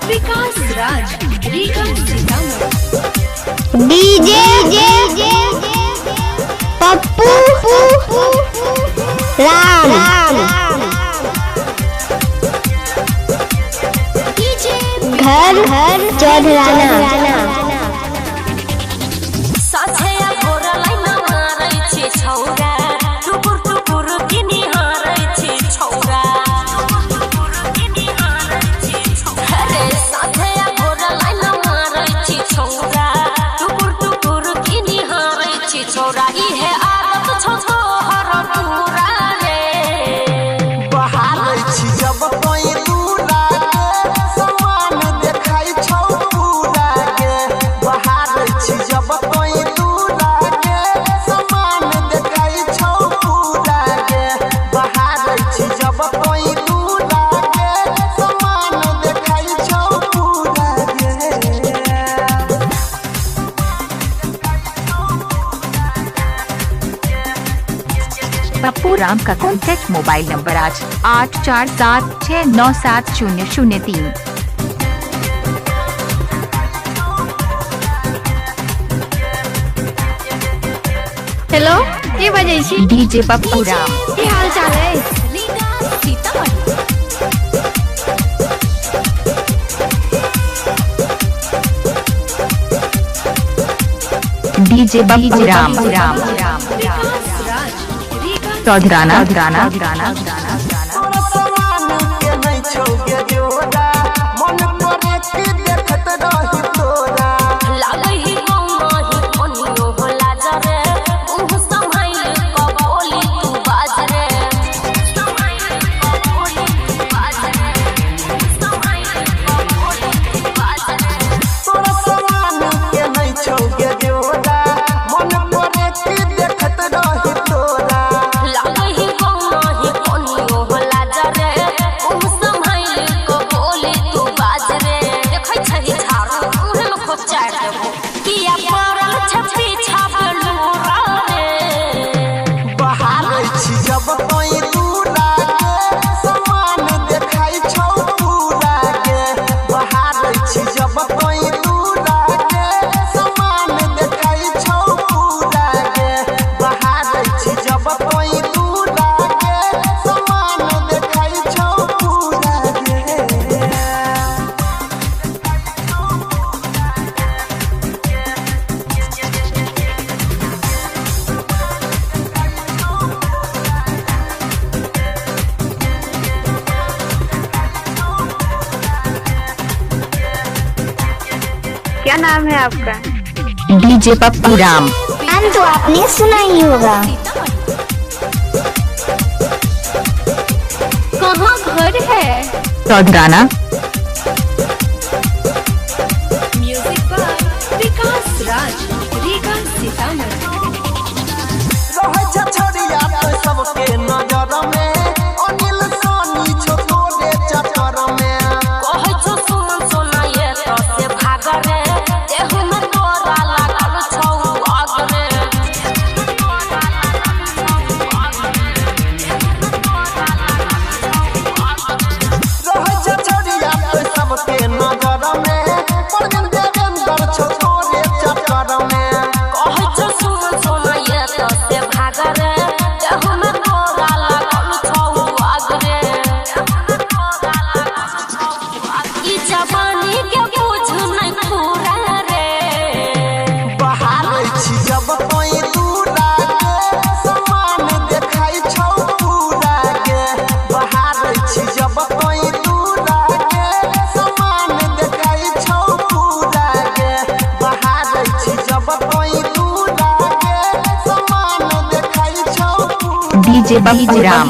विकास Raj Riga Sitamarhi. DJ Pappu Ram घर चढ़ाना पप्पू राम का कॉन्टैक्ट मोबाइल नंबर आज 8476970003। हेलो के बजे छी? डीजे पप्पू राम। की हाल चाल है? रीगा सीतामढ़ी। डीजे पप्पू राम विकास राज रीगा चौधराना क्या नाम है आपका? डीजे पप्पू राम। नाम तो आपने सुना ही होगा। कहाँ घर है? Chaudharana music by Vikas Raj Riga Sitamarhi. DJ Pappu Ram.